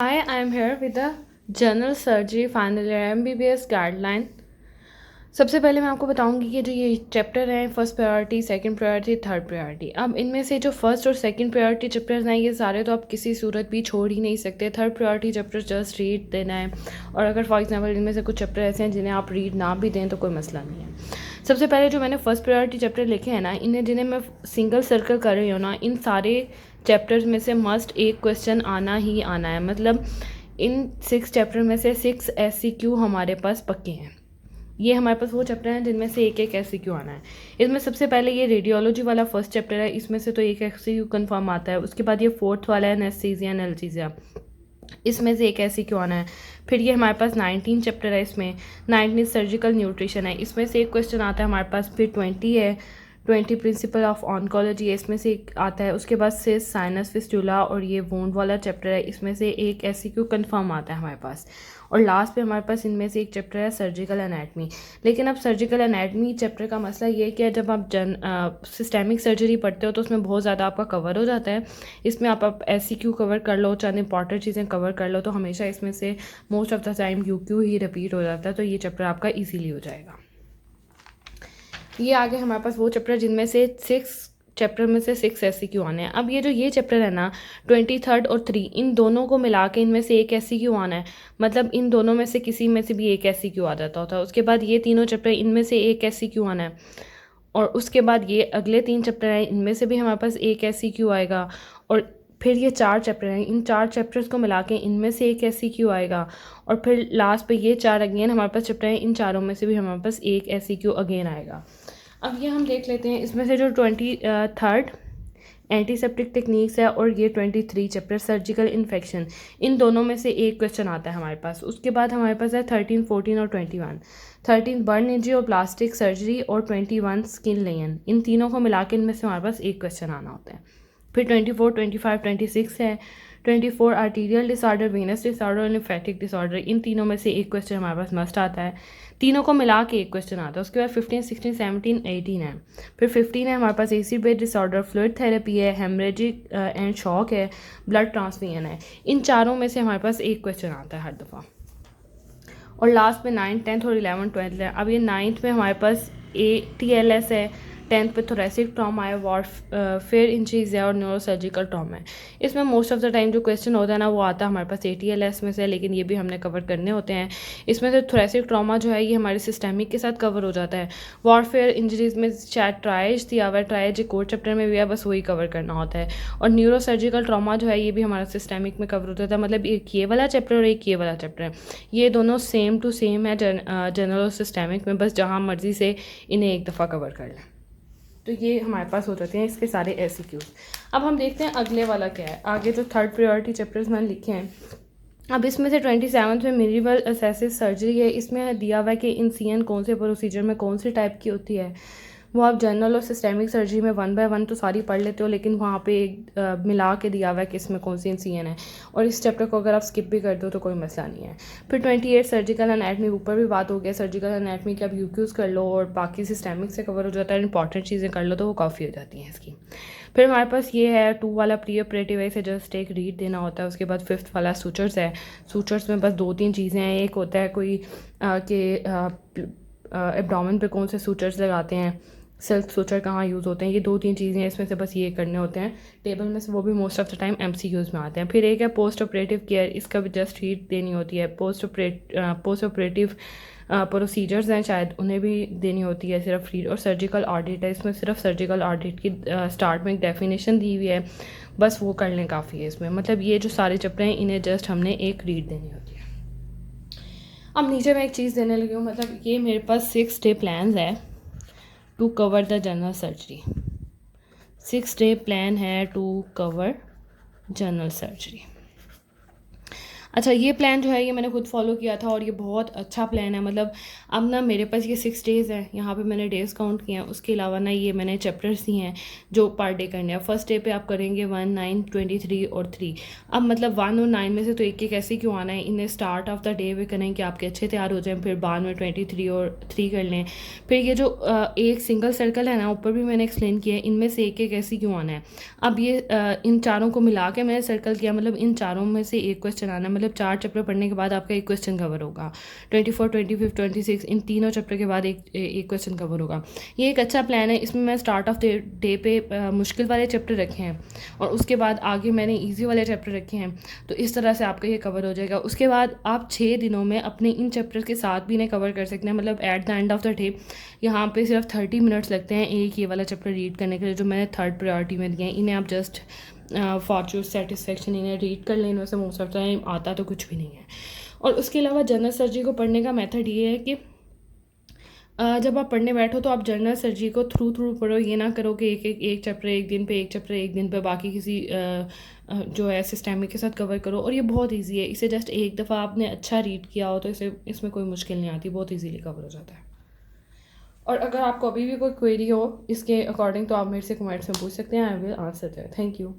I am here with the general surgery final year MBBS guideline. सबसे पहले मैं आपको बताऊंगी कि जो ये चैप्टर हैं first priority, second priority, third priority. अब इनमें से जो फर्स्ट और सेकंड प्रायोरिटी चैप्टर्स हैं ये सारे तो आप किसी सूरत भी छोड़ ही नहीं सकते। Third priority chapter just read देना है, और अगर फॉर एग्जांपल इनमें से कुछ चैप्टर ऐसे हैं जिन्हें आप रीड ना भी दें तो कोई मसला नहीं है। सबसे पहले जो मैंने फर्स्ट प्रायोरिटी चैप्टर लिखे हैं ना, इन्हें जिन्हें मैं सिंगल सर्कल कर रही हूँ ना, इन सारे चैप्टर्स में से मस्ट एक क्वेश्चन आना ही आना है। मतलब इन 6 चैप्टर में से 6 SCQ हमारे पास पक्के हैं। ये हमारे पास वो चैप्टर हैं जिनमें से एक SCQ आना है। इसमें सबसे पहले ये रेडियोलॉजी वाला फर्स्ट चैप्टर है, इसमें से तो एक SCQ कन्फर्म आता है। उसके बाद ये फोर्थ वाला है एनेस्थीसिया एनाल्जेसिया, इसमें से एक SCQ आना है। फिर ये हमारे पास 19 चैप्टर है, इसमें 19 सर्जिकल न्यूट्रिशन है, इसमें से एक क्वेश्चन आता है हमारे पास। फिर 20 है, 20 प्रिंसिपल ऑफ ऑन्कोलॉजी है, इसमें से एक आता है। उसके बाद से साइनस फिस्टुला और ये वोंड वाला चैप्टर है, इसमें से एक SCQ कन्फर्म आता है हमारे पास। और लास्ट पे हमारे पास इनमें से एक चैप्टर है सर्जिकल एनाटमी। लेकिन अब सर्जिकल एनाटमी चैप्टर का मसला ये है कि जब आप सिस्टेमिक सर्जरी पढ़ते हो तो उसमें बहुत ज़्यादा आपका कवर हो जाता है। इसमें आप SCQ कवर कर लो, चंद इंपॉर्टेंट चीज़ें कवर कर लो, तो हमेशा इसमें से most of the time UQ he repeat हो जाता है, तो ये चैप्टर आपका ईजीली हो जाएगा। ये आगे हमारे पास वो चैप्टर जिनमें से 6 चैप्टर में से 6 SCQ आने हैं। अब ये चैप्टर है ना 23 और 3, इन दोनों को मिला के इनमें से एक SCQ आना है। मतलब इन दोनों में से किसी में से भी एक SCQ आ जाता होता है। उसके बाद ये तीनों चैप्टर, इनमें से एक SCQ आना है। और उसके बाद ये अगले 3 चैप्टर हैं, इनमें से भी हमारे पास एक SCQ आएगा। और फिर ये 4 चैप्टर हैं, इन 4 चैप्टर्स को मिला के इनमें से एक SCQ आएगा। और फिर लास्ट पे ये 4 अगेन हमारे पास चैप्टर हैं, इन चारों में से भी हमारे पास एक SCQ अगेन आएगा। अब ये हम देख लेते हैं, इसमें से जो 23 एंटीसेप्टिक टेक्निक्स है और ये 23 चैप्टर सर्जिकल इन्फेक्शन, इन दोनों में से एक क्वेश्चन आता है हमारे पास। उसके बाद हमारे पास है 13, 14 और 21। 13 बर्न इंजरी और प्लास्टिक सर्जरी और 21 स्किन लेयन, इन तीनों को मिला के इनमें से हमारे पास एक क्वेश्चन आना होता है। फिर 24, 25, 26 है। 24 आर्टीरियल डिसऑर्डर, वेनस डिसऑर्डर और लिम्फेटिक डिसऑर्डर, इन तीनों में से एक क्वेश्चन हमारे पास मस्ट आता है। तीनों को मिला के एक क्वेश्चन आता है। उसके बाद 15, 16, 17, 18 है। फिर 15 है हमारे पास acid base disorder, fluid therapy है, हेमरेजिक एंड शॉक है, ब्लड ट्रांसफ्यूजन है। इन चारों में से हमारे पास एक क्वेश्चन आता है हर दफ़ा। और लास्ट में 9, 10 और 11, 12 है। अब ये 9th में हमारे पास ATLS है, 10th पे थोरेसिक ट्रॉमा है, वारफेयर इंजरीज है और न्यूरोसर्जिकल ट्रॉमा है। इसमें मोस्ट ऑफ द टाइम जो क्वेश्चन होता है ना वो आता है हमारे पास ATLS में से, लेकिन ये भी हमने कवर करने होते हैं। इसमें से थोरेसिक ट्रॉमा जो है ये हमारे सिस्टेमिक के साथ कवर हो जाता है। वारफेयर इंजरीज में शायद ट्राइज दिया हुआ है, ट्राइज एक और चैप्टर में भी है, बस वही कवर करना होता है। और न्यूरोसर्जिकल ट्रॉमा जो है ये भी हमारा सिस्टेमिक में कवर हो जाता है। मतलब एक ये वाला चैप्टर और एक ये वाला चैप्टर है, ये दोनों सेम टू सेम है जनरल और सिस्टेमिक में, बस जहाँ मर्जी से इन्हें एक दफ़ा कवर कर लें। तो ये हमारे पास हो जाते हैं इसके सारे SCQ। अब हम देखते हैं अगले वाला क्या है। आगे जो थर्ड प्रायोरिटी चैप्टर्स मैंने लिखे हैं, अब इसमें से 27 में मिनिमल एसेसिव सर्जरी है। इसमें दिया हुआ है कि इंसियन कौन से प्रोसीजर में कौन सी टाइप की होती है। वो आप जनरल और सिस्टेमिक सर्जरी में 1 बाय 1 तो सारी पढ़ लेते हो, लेकिन वहाँ पे एक मिला के दिया हुआ है कि इसमें कौन सी इंसियन है। और इस चैप्टर को अगर आप स्किप भी कर दो तो कोई मसला नहीं है। फिर 28 सर्जिकल एनाटमी, ऊपर भी बात हो गया सर्जिकल एनाटमी की। आप UQs कर लो और बाकी सिस्टेमिक से कवर हो जाता है, इंपॉर्टेंट चीज़ें कर लो तो वो काफ़ी हो जाती हैं इसकी। फिर हमारे पास ये है 2 वाला प्री ऑपरेटिव है, इसे जस्ट एक रीड देना होता है। उसके बाद 5th वाला सूचर्स है। सूचर्स में बस 2-3 चीज़ें हैं। एक होता है कोई कि एब्डोमेन पे कौन से सूचर्स लगाते हैं, सिल्क सूचर कहाँ यूज़ होते हैं, ये 2-3 चीज़ें हैं। इसमें से बस ये करने होते हैं टेबल में से, वो भी most of the time MCQs में आते हैं। फिर एक है पोस्ट ऑपरेटिव केयर, इसका भी जस्ट रीड देनी होती है। पोस्ट ऑपरेटिव प्रोसीजर्स हैं शायद, उन्हें भी देनी होती है सिर्फ रीड। और सर्जिकल ऑडिट है, इसमें सिर्फ सर्जिकल ऑडिट की स्टार्ट में एक डेफिनेशन दी हुई है, बस वो कर लें काफ़ी है इसमें। मतलब ये जो सारे चैप्टर हैं इन्हें जस्ट हमने एक रीड देनी होती है। अब नीचे मैं एक चीज़ देने लगी हूँ, मतलब ये मेरे पास 6 डे प्लान है to cover the general surgery. 6 day plan है टू कवर जनरल सर्जरी। अच्छा, ये प्लान जो है ये मैंने खुद फॉलो किया था और ये बहुत अच्छा प्लान है। मतलब अब ना मेरे पास ये 6 डेज़ हैं, यहाँ पे मैंने डेज़ काउंट किए हैं। उसके अलावा ना ये मैंने चैप्टर्स दिए हैं जो पर डे करने हैं। फर्स्ट डे पे आप करेंगे 1, 9, 23 और 3। अब मतलब 1 और 9 में से तो एक एक ऐसे क्यों आना है, इन्हें स्टार्ट ऑफ द डे वे करें कि आपके अच्छे तैयार हो जाएँ, फिर बाद में 23 और 3 कर लें। फिर ये जो एक सिंगल सर्कल है ना, ऊपर भी मैंने एक्सप्लेन किया है, इनमें से एक एक ऐसे क्यों आना है। अब ये इन चारों को मिला के मैंने सर्कल किया, मतलब इन चारों में से एक क्वेश्चन आना है। मतलब 4 चैप्टर पढ़ने के बाद आपका एक क्वेश्चन कवर होगा। 24, 25, 26 इन तीनों चैप्टर के बाद एक क्वेश्चन कवर होगा। ये एक अच्छा प्लान है। इसमें मैं स्टार्ट ऑफ डे पे मुश्किल वाले चैप्टर रखे हैं और उसके बाद आगे मैंने ईजी वाले चैप्टर रखे हैं। तो इस तरह से आपका ये कवर हो जाएगा। उसके बाद आप 6 दिनों में अपने इन चैप्टर के साथ भी इन्हें कवर कर सकते हैं। मतलब at the end of the day यहाँ पे सिर्फ 30 मिनट्स लगते हैं एक ये वाला चैप्टर रीड करने के लिए, जो मैंने थर्ड प्रायोरिटी में दिए हैं। इन्हें आप जस्ट फॉर सेटिस्फेक्शन इन्हें रीड कर लें, इनमें से मोस्ट ऑफ टाइम आता तो कुछ भी नहीं है। और उसके अलावा जनरल सर्जरी को पढ़ने का मेथड ये है कि जब आप पढ़ने बैठो तो आप जनरल सर्जरी को थ्रू थ्रू पढ़ो। ये ना करो कि एक चैप्टर एक दिन पे, एक चैप्टर एक दिन पे, बाकी किसी जो है सिस्टमिक के साथ कवर करो। और ये बहुत इजी है, इसे जस्ट एक दफ़ा आपने अच्छा रीड किया हो तो इसमें कोई मुश्किल नहीं आती, बहुत ईजीली कवर हो जाता है। और अगर आपको अभी भी कोई क्वेरी हो इसके अकॉर्डिंग तो आप मेरे से कमेंट्स में पूछ सकते हैं। I will answer that. Thank you.